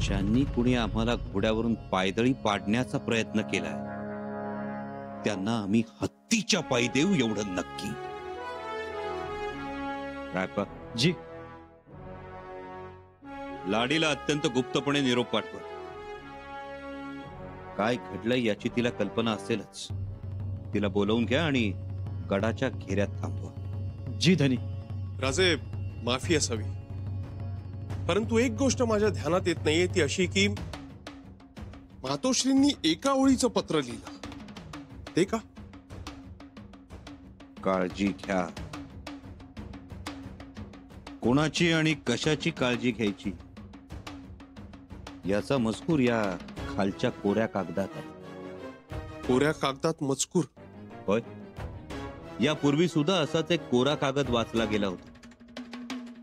ज्यांनी कुणी आम्हाला घोड्यावरून पायदळी पाडण्याचा प्रयत्न केलाय त्यांना आम्ही हत्तीच्या पायी देऊ एवढं नक्की. रायप्पा जी. लाडीला अत्यंत गुप्तपणे निरोप पाठवा. काय घडलंय याची तिला कल्पना असेलच. तिला बोलवून घ्या आणि गडाच्या घेऱ्यात थांबवा. जी धनी. राजे, माफी असावी, परंतु एक गोष्ट माझ्या ध्यानात येत नाहीये, ती अशी की मातोश्रींनी एका ओळीचं पत्र लिहिलं ते का? काळजी घ्या. कोणाची आणि कशाची काळजी घ्यायची याचा मजकूर या खालच्या कोऱ्या कागदात आहे. कोऱ्या कागदात मजकूर? होय, यापूर्वी सुद्धा असाच एक कोरा कागद वाचला गेला होता.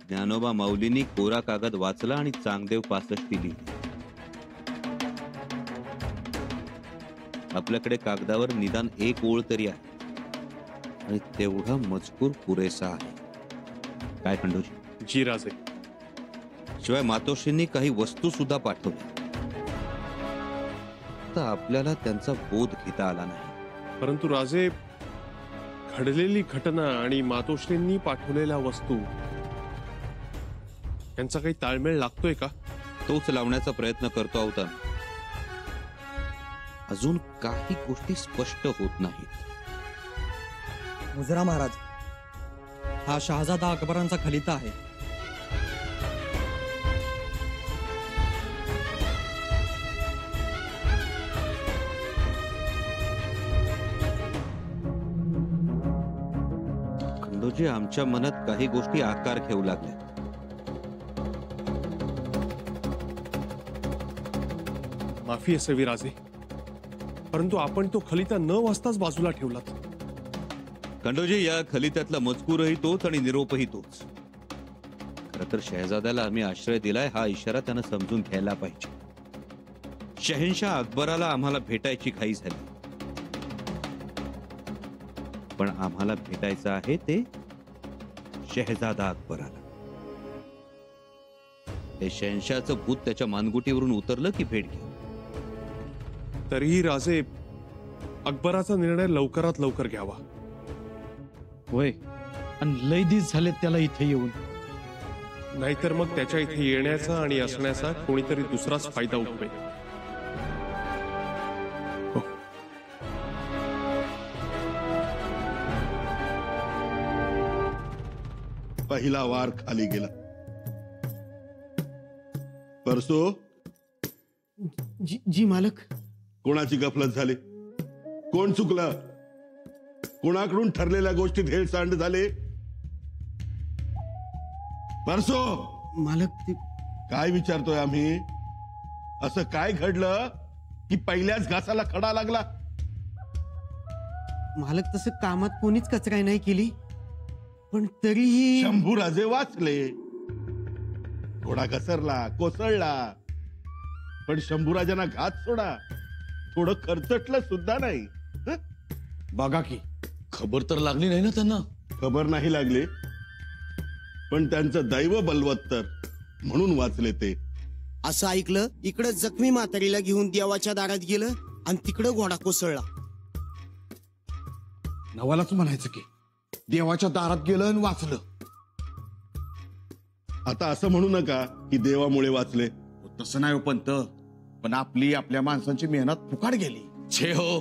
ज्ञानोबा माऊलींनी कोरा कागद वाचला आणि चांगदेव 65 लिहिली. आपल्याकडे कागदावर निदान एक ओळ तरी आहे आणि तेवढा मजकूर पुरेसा आहे. काय खंडोजी? जी राजे. शिवाय मातोश्रींनी काही वस्तू सुद्धा पाठवल्या, तर आपल्याला त्यांचा बोध घेता आला नाही. परंतु राजे, घडलेली घटना आणि मातोश्रींनी पाठवलेल्या वस्तू यांचा काही ताळमेळ लागतोय का? तोच लावण्याचा प्रयत्न करतो आहोत. अजून काही गोष्टी स्पष्ट होत नाहीत. मुजरा महाराज, हा शहाजादा अकबरांचा खलिता आहे. खंडोजी, आमच्या मनात काही गोष्टी आकार घेऊ लागल्या. माफी असावी राजे, परंतु आपण तो खलिता न वाचताच बाजूला ठेवलात. खंडोजी, या खलित्यातला मजकूरही तोच आणि निरोपही तोच. खरं तर शहजाद्याला आम्ही आश्रय दिलाय हा इशारा त्यानं समजून घ्यायला पाहिजे. शहेनशाह अकबराला आम्हाला भेटायची घाई झाली, पण आम्हाला भेटायचं आहे ते शहजादा अकबराला. हे शहेनशाहचं भूत त्याच्या मानगुटीवरून उतरलं की भेट घ्या. तरीही राजे, अकबराचा निर्णय लवकरात लवकर घ्यावा. होय, आणि लय दिस झाले त्याला इथे येऊन. नाहीतर मग त्याच्या इथे येण्याचा आणि असण्याचा कोणीतरी दुसराच फायदा उठवेल. पहिला वार खाली गेला. परसो जी मालक. कोणाची गफलत झाली? कोण चुकलं? कोणाकडून ठरलेल्या गोष्टीत हेळसांड झाले? परसो मालक, काय विचारतोय आम्ही? असं काय घडलं की पहिल्याच घासाला खडा लागला? मालक, तसं कामात कोणीच कचराई नाही केली, पण तरीही शंभूराजे वाचले. घोडा घसरला, कोसळला, पण शंभूराजांना घात सोडा थोडं खर्चटलं सुद्धा नाही. हं? बघा की, खबर तर लागली नाही ना त्यांना. खबर नाही लागली, पण त्यांचं दैव बलवत्तर म्हणून वाचले ते. असं ऐकलं, इकडं जखमी म्हातारीला घेऊन देवाच्या दारात गेलं आणि तिकडं घोडा कोसळला. नवालाच म्हणायचं की देवाच्या दारात गेलं आणि वाचलं. आता असं म्हणू नका की देवामुळे वाचले. तसं नाही हो पंत, पण आपल्या माणसांची मेहनत फुकट गेली. छे हो,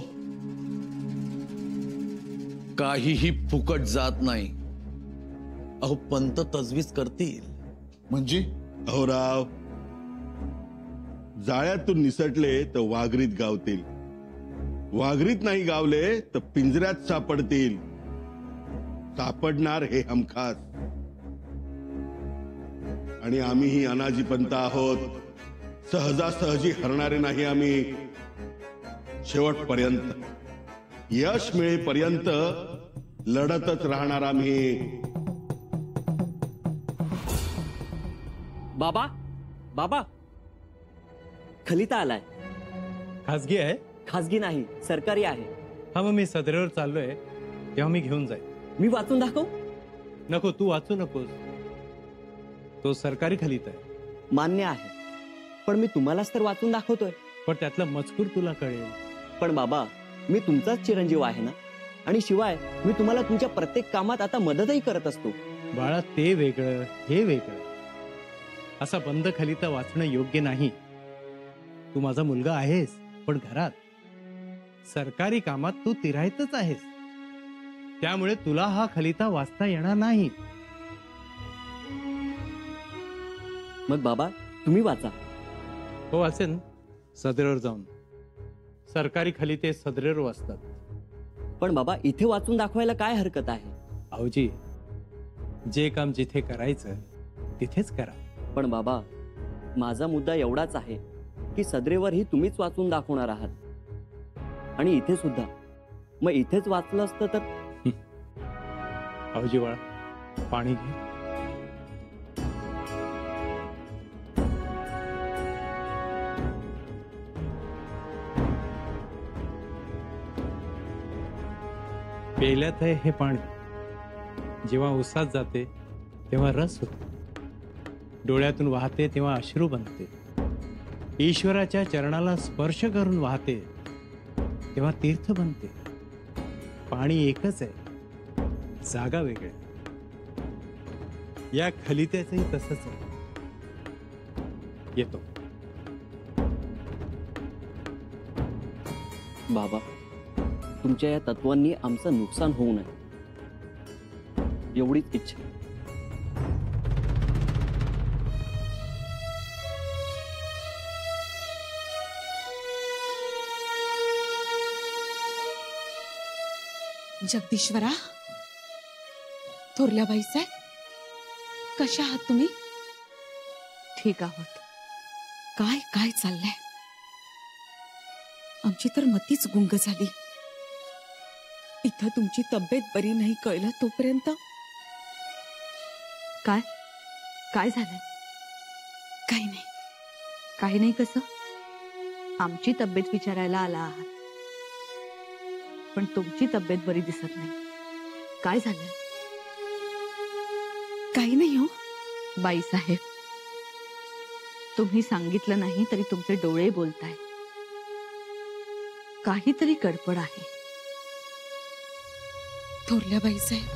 काहीही फुकट जात नाही. अहो, पंत तजवीज करतील. म्हणजे? अहो राव, जाळ्यातून निसटले तर वाघरीत गावतील, वाघरीत नाही गावले तर पिंजऱ्यात सापडतील. सापडणार हे हमखास. आणि आम्हीही अनाजी पंत आहोत. सहजासहजी हरणारे नाही आम्ही. शेवटपर्यंत, यश मिळेपर्यंत लढतच राहणार आम्ही. बाबा, बाबा, खलिता आलाय. खासगी आहे? खासगी नाही, सरकारी आहे. हा, मग मी सदरेवर चाललोय, तेव्हा मी घेऊन जाईल. मी वाचून दाखव? नको, तू वाचू नकोस. तो सरकारी खलिता आहे. मान्य आहे. पण मी तुम्हालाच तर वाचून दाखवतोय. पण त्यातला मजकूर तुला कळेल. पण बाबा, मी तुमचाच चिरंजीव आहे ना, आणि शिवाय मी तुम्हाला तुमच्या प्रत्येक कामात आता मदतही करत असतो. बाळा, ते वेगळं हे वेगळं. असा बंद खलिता वाचणं योग्य नाही. तू माझा मुलगा आहेस, पण घरात सरकारी कामात तू तिरायतच आहेस. त्यामुळे तुला हा खलिता वाचता येणार नाही. मग बाबा, तुम्ही वाचा. हो, असेल सदरेवर जाऊन. सरकारी खलिते सदरेवर वाचतात. पण बाबा, इथे वाचून दाखवायला काय हरकत आहे? भाऊजी, जे काम जिथे करायचं तिथेच करा. पण बाबा, माझा मुद्दा एवढाच आहे की सदरेवरही तुम्हीच वाचून दाखवणार आहात, आणि इथे सुद्धा. मग इथेच वाचलं असतं तर. भाऊजी बाळा, पाणी घे. पेल्यात आहे हे पाणी. जेव्हा उसात जाते तेव्हा रस होतो, डोळ्यातून वाहते तेव्हा अश्रू बनते, ईश्वराच्या चरणाला स्पर्श करून वाहते तेव्हा तीर्थ बनते. पाणी एकच आहे, जागा वेगळी. या खलित्याचंही तसंच आहे. येतो. बाबा, तुमच्या या तत्वांनी आमचं नुकसान होऊ नये एवढीच इच्छा. जगदीश्वरा, थोरल्याबाई साहेब, कशा आहात तुम्ही? ठीक आहोत. काय काय चाललंय? आमची तर मतीच गुंग झाली. इथं तुमची तब्येत बरी नाही कळलं तोपर्यंत. काय काय झालंय? काही नाही. काही नाही कसं? आमची तब्येत विचारायला आला आहात, पण तुमची तब्येत बरी दिसत नाही. काय झालंय? काही नाही हो बाईसाहेब, तुम्ही सांगितलं नाही तरी तुमचे डोळे बोलताय. काहीतरी गडबड आहे. थोरल्याबाई साहेब,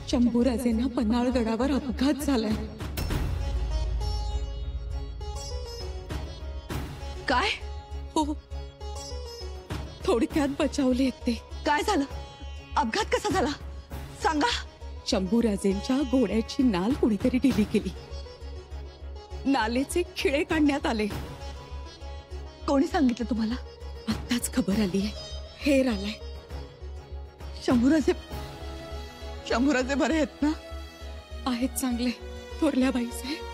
शंभूराजेंना पन्हाळगडावर अपघात झालाय. काय? हो, थोडक्यात बचावले ते. काय झालं? अपघात कसा झाला सांगा. शंभूराजेंच्या घोड्याची नाल कुणीतरी ढिली केली. नालेचे खिळे काढण्यात आले. कोणी सांगितलं तुम्हाला? आत्ताच खबर आली आहे. हेर आलाय. शंभूराजे बरे आहेत ना? आहेत चांगले. थोरल्याबाई साहेब,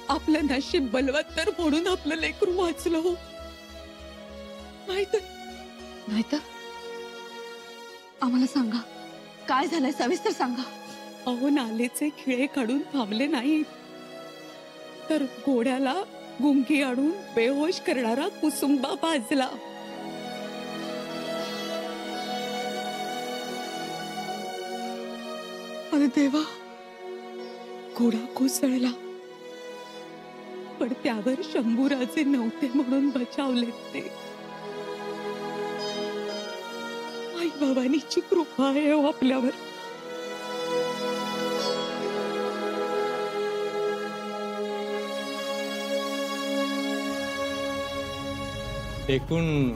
आपलं नशीब बलवत्तर म्हणून आपलं लेकरू वाचलं हो. नाहीतर आम्हाला सांगा, काय झालंय सविस्तर सांगा. अहो, नालेचे खिळे काढून थांबले नाहीत तर घोड्याला गुंगी आणून बेहोश करणारा कुसुंबा भाजला. अरे देवा. घोडा कोसळला, पण त्यावर शंभूराजे नव्हते म्हणून बचावले ते. आई भवानीची कृपा आहे हो आपल्यावर. एकूण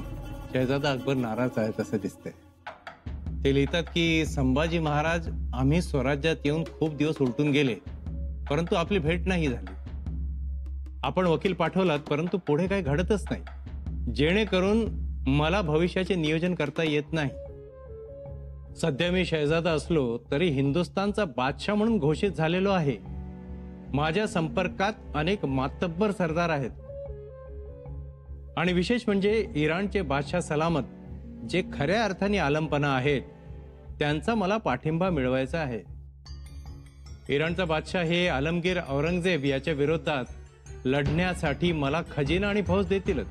शहजादा अकबर नाराज आहे तसं दिसतंय. ते लिहितात की संभाजी महाराज आम्ही स्वराज्यात येऊन खूप दिवस उलटून गेले, परंतु आपली भेट नाही झाली. आपण वकील पाठवलात, परंतु पुढे काही घडतच नाही, जेणेकरून मला भविष्याचे नियोजन करता येत नाही. सध्या मी शहजादा असलो तरी हिंदुस्थानचा बादशाह म्हणून घोषित झालेलो आहे. माझ्या संपर्कात अनेक मातब्बर सरदार आहेत, आणि विशेष म्हणजे इराणचे बादशाह सलामत, जे खऱ्या अर्थाने आलमपणा आहेत, त्यांचा मला पाठिंबा मिळवायचा आहे. इराणचा बादशाह हे आलमगीर औरंगजेब याच्या विरोधात लढण्यासाठी मला खजिना आणि फौज देतीलच.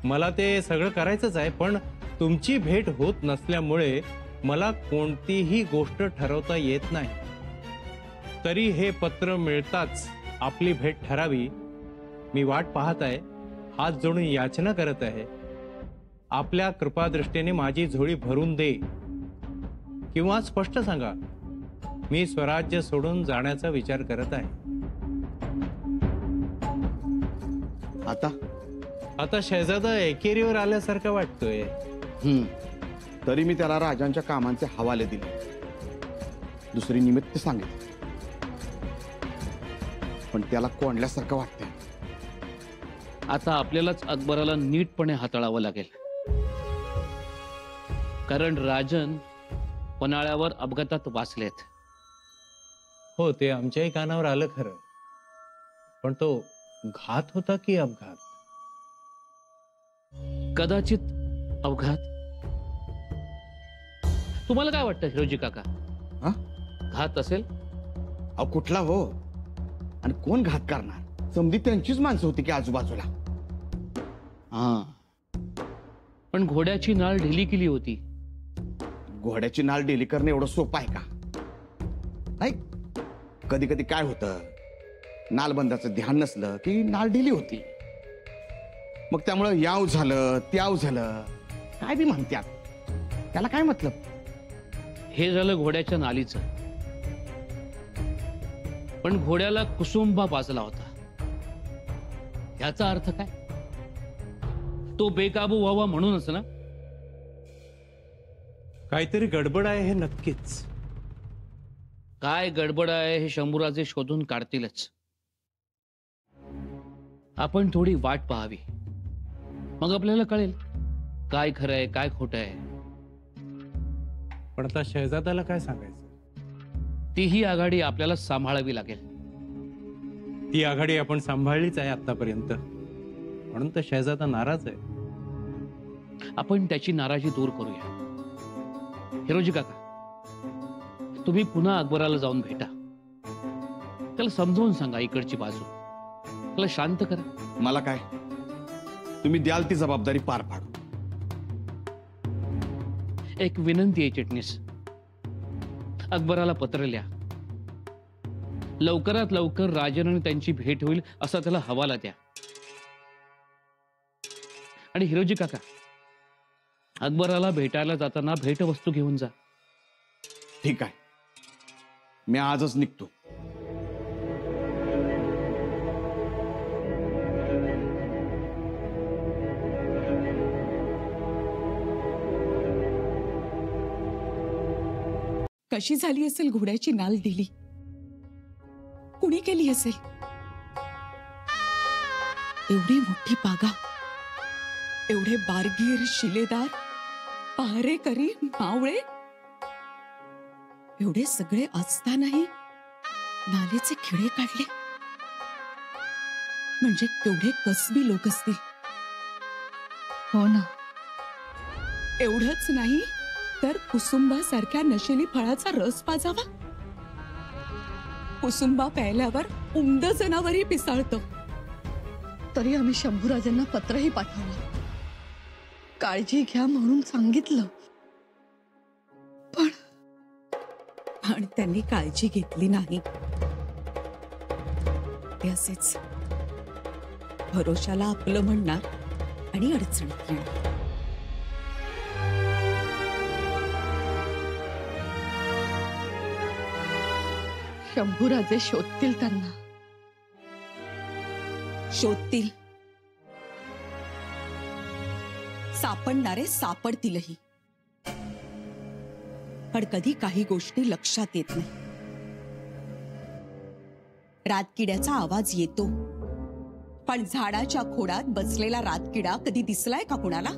मला ते सगळं करायचंच आहे, पण तुमची भेट होत नसल्यामुळे मला कोणतीही गोष्ट ठरवता येत नाही. तरी हे पत्र मिळताच आपली भेट ठरावी मी वाट पाहत आहे, हात जोडून याचना करत आहे. आपल्या कृपादृष्टीने माझी झोळी भरून दे, किंवा स्पष्ट सांगा मी स्वराज्य सोडून जाण्याचा विचार करत आहे. आता शहजादा एकेरीवर आल्यासारखं वाटतोय. तरी मी त्याला राजांच्या कामांचे हवाले दिले, दुसरी निमित्त सांगितलं, पण त्याला कोंडल्यासारखं वाटतंय. आता आपल्यालाच अकबराला नीटपणे हाताळावं लागेल, कारण राजन पन्हाळ्यावर अपघातात वाचलेत. हो, ते आमच्याही कानावर आलं खरं, पण तो घात होता की अपघात? कदाचित अपघात. तुम्हाला काय वाटतं हिरोजी काका? घात असेल? अहो कुठला हो, आणि कोण घात करणार? समधी त्यांचीच माणसं होती की आजूबाजूला. पण घोड्याची नाळ ढिली केली होती. घोड्याची नाळ ढिली करणं एवढं सोपं आहे का? नाही, कधी कधी काय होतं, नालबंदाचं ध्यान नसलं की नाळ ढिली होती, मग त्यामुळं याव झालं त्याव झालं, काय बी म्हणतात, त्याला काय मतलब? हे झालं घोड्याच्या नालीचं, पण घोड्याला कुसुंबा पाजला होता. याचा अर्थ काय? तो बेकाबू व्हावा म्हणूनच ना? काहीतरी गडबड आहे हे नक्कीच. काय गडबड आहे हे शंभूराजे शोधून काढतीलच. आपण थोडी वाट पाहावी, मग आपल्याला कळेल काय खरं आहे काय खोटं आहे. पण आता शहजादाला काय सांगायचं? तीही आघाडी आपल्याला सांभाळावी लागेल. ती आघाडी आपण सांभाळलीच आहे आतापर्यंत, म्हणून तर शहजादा नाराज आहे. आपण त्याची नाराजी दूर करूया. हिरोजी काका, तुम्ही पुन्हा अकबराला जाऊन भेटा, त्याला समजावून सांगा इकडची बाजू, त्याला शांत करा. मला काय, तुम्ही द्याल ती जबाबदारी पार पाडू. एक विनंती आहे चिटणीस, अकबराला पत्र लिहा. लवकरात लवकर राजन आणि त्यांची भेट होईल असा त्याला हवाला द्या. आणि हिरोजी काका, अकबराला भेटायला जाताना भेटवस्तू घेऊन जा. ठीक आहे, मी आजच निघतो. कशी झाली असेल घोड्याची नाल ढिली? कुणी केली असेल? एवढी मोठी बागा, एवढे बारगीर शिलेदार, पहारेकरी, मावळे, एवढे सगळे असतानाही नालेचे खिळे काढले, म्हणजे केवढे कसबी लोक असतील. हो ना. एवढंच नाही तर कुसुंबासारख्या नशेली फळाचा रस पाजावा. कुसुंबा प्यायल्यावर उमद जनावरही पिसाळतं. तरी आम्ही शंभूराजांना पत्रही पाठवलं, काळजी घ्या म्हणून सांगितलं, पण त्यांनी काळजी घेतली नाही. ते असेच भरोशाला आपलं म्हणणार आणि अडचणीत येणार. शंभूराजे शोधतील त्यांना. शोधतील, सापडणारे सापडतीलही, पण कधी काही गोष्टी लक्षात येत नाही. रातकिड्याचा आवाज येतो, पण झाडाच्या खोडात बसलेला रातकिडा कधी दिसलाय का कुणाला?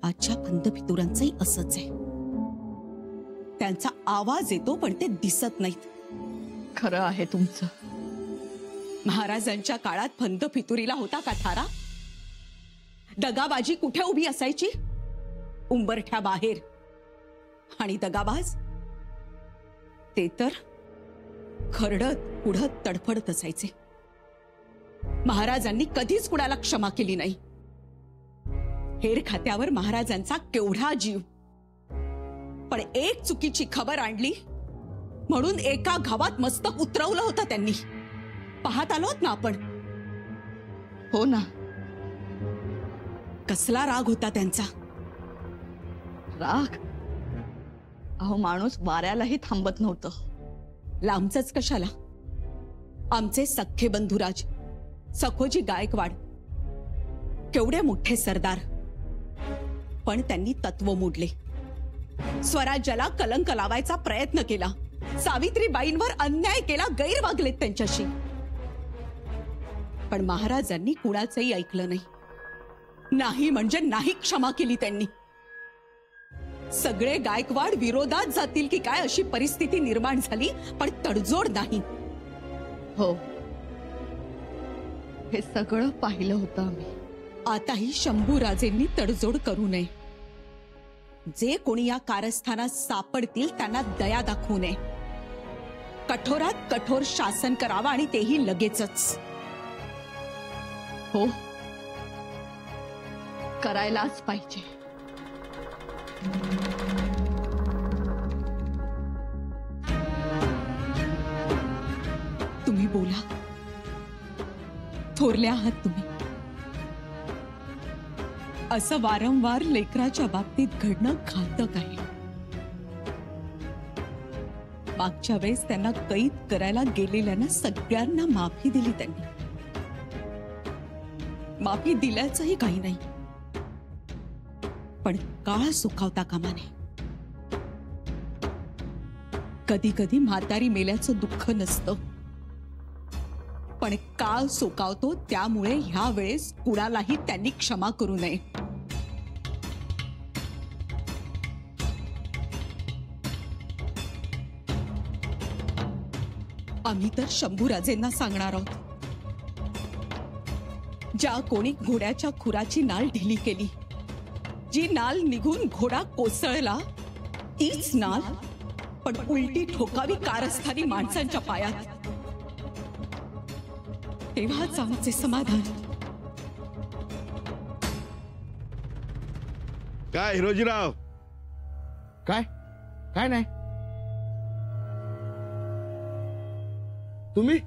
आजच्या पंतपितुरांचंही असंच आहे. त्यांचा आवाज येतो पण ते दिसत नाहीत. खरं आहे तुमचं. महाराजांच्या काळात फंत फितुरीला होता का थारा? दगाबाजी कुठे उभी असायची? उंबरठ्या बाहेर. आणि दगाबाज ते तर खरडत पुढत तडफडत असायचे. महाराजांनी कधीच कुणाला क्षमा केली नाही. हेर खात्यावर महाराजांचा केवढा जीव, पण एक चुकीची खबर आणली म्हणून एका घावात मस्तक उतरवलं होतं त्यांनी. पाहत आलोत ना आपण. हो ना. कसला राग होता त्यांचा. राग? अहो, माणूस वाऱ्यालाही थांबत नव्हतं. लांबच कशाला. आमचे सख्खे बंधुराज सखोजी गायकवाड केवढे मोठे सरदार, पण त्यांनी तत्व मोडले. स्वराज्याला कलंक लावायचा प्रयत्न केला. सावित्रीबाईंवर अन्याय केला, गैर वागलेत त्यांच्याशी. पण महाराजांनी कुणाचंही ऐकलं नाही. नाही म्हणजे नाही क्षमा केली त्यांनी. सगळे गायकवाड विरोधात जातील की काय अशी परिस्थिती निर्माण झाली, पण तडजोड नाही. हो, हे सगळं पाहिलं होतं आम्ही. आताही शंभूराजेंनी तडजोड करू नये. जे कोणी या कारस्थानात सापडतील त्यांना दया दाखवू नये. कठोरात कठोर शासन करावा आणि तेही लगेचच. हो, करायलाच पाहिजे. तुम्ही बोला. थोरले आहात तुम्ही. असं वारंवार लेकराच्या बाबतीत घडणं घातक आहे. मागच्या वेळेस त्यांना कैद करायला गेलेल्यांना सगळ्यांना माफी दिली त्यांनी. माफी दिल्याचंही काही नाही, पण काळ सुखावता कामा नये. कधी कधी म्हातारी मेल्याचं दुःख नसतं, पण काळ सुकावतो. त्यामुळे ह्या वेळेस कुणालाही त्यांनी क्षमा करू नये. आम्ही तर शंभूराजेंना सांगणार आहोत. ज्या कोणी घोड्याच्या खुराची नाल ढिली केली, जी नाल निघून घोडा कोसळला, तीच नाल पण उलटी ठोकावी कारस्थानी माणसांच्या पायात. तेव्हाच आमचे समाधान. काय हिरोजीराव? काय काय नाही. तुम्ही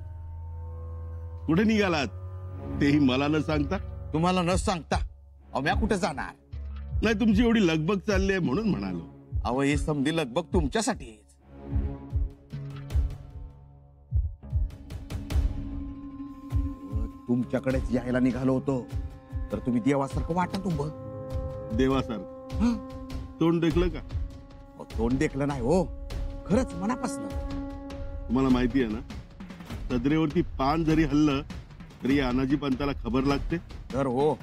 कुठे निघालात तेही मला न सांगता? तुम्हाला न सांगता अम्या कुठे जाणार? नाही, तुमची एवढी लगबग चालली आहे म्हणून म्हणालो. अहो, हे समधी लगबग तुमच्यासाठी. तुमच्याकडेच यायला निघालो होतो तर तुम्ही देवासारखं वाटत उभं. देवासारखं? तोंड देखलं का? तोंड देखलं नाही हो, खरंच मनापासून. तुम्हाला माहिती आहे ना, सदरेवरती पान जरी हल्लं तरी अनाजी पंताला खबर लागते. तर हो,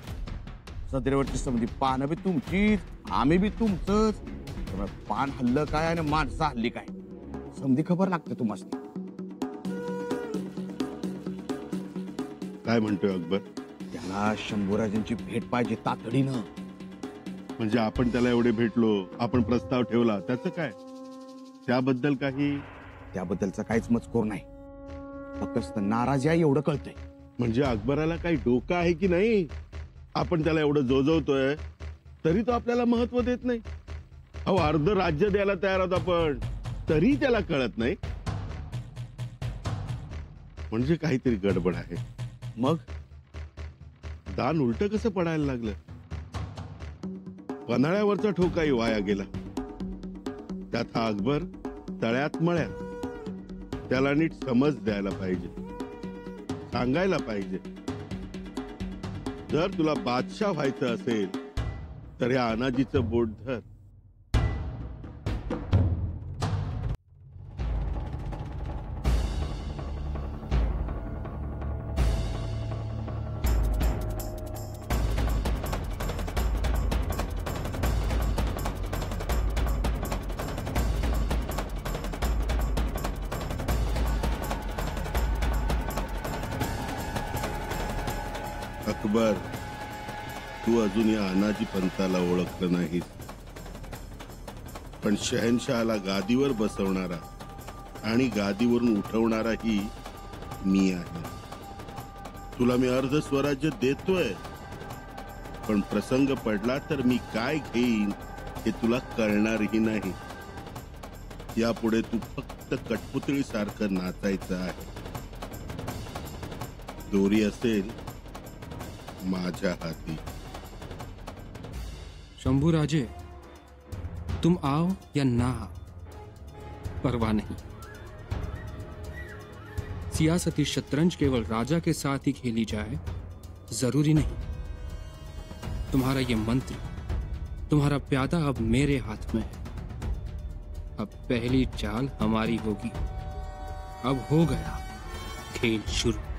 सदरेवरची समधी पानं बी तुमचीच, आम्ही बी तुमचंच. पान हल्लं काय आणि माणसं हल्ली काय, समधी खबर लागते तुम्हाला. काय म्हणतोय अकबर? त्याला शंभूराजांची भेट पाहिजे तातडीनं. म्हणजे आपण त्याला एवढे भेटलो, आपण प्रस्ताव ठेवला, त्याचं काय? त्याबद्दल काही? त्याबद्दलचा काहीच मजकूर नाही, फक्त नाराजी आहे एवढं कळतंय. म्हणजे अकबराला काही डोकं आहे की नाही? आपण त्याला एवढं जोजवतोय तरी तो आपल्याला महत्व देत नाही. अहो, अर्ध राज्य द्यायला तयार आहोत आपण, तरी त्याला कळत नाही. म्हणजे काहीतरी गडबड आहे. मग दान उलट कसं पडायला लागलं? पन्हाळ्यावरचा ठोकाही वाया गेला. त्यात हा अकबर तळ्यात मळ्यात. त्याला नीट समज द्यायला पाहिजे, सांगायला पाहिजे. जर तुला बादशाह व्हायचं असेल तर या अनाजीचं बोट धर. अकबर, तू अजून या अनाजी पंताला ओळखलं नाहीस, पण शहनशहाला गादीवर बसवणारा आणि गादीवरून उठवणाराही मी आहे. तुला मी अर्ध स्वराज्य देतोय, पण प्रसंग पडला तर मी काय घेईन हे तुला कळणारही नाही. यापुढे तू फक्त कठपुतळी सारखं नाचायचं आहे. दोरी असेल माझ्या हाती. शंभूराजे, तुम आओ या ना आओ, परवाह नहीं. सियासती शतरंज केवल राजा के साथ ही खेली जाए जरूरी नहीं. तुम्हारा ये मंत्री, तुम्हारा प्यादा अब मेरे हाथ में है. अब पहली चाल हमारी होगी. अब हो गया खेल शुरू.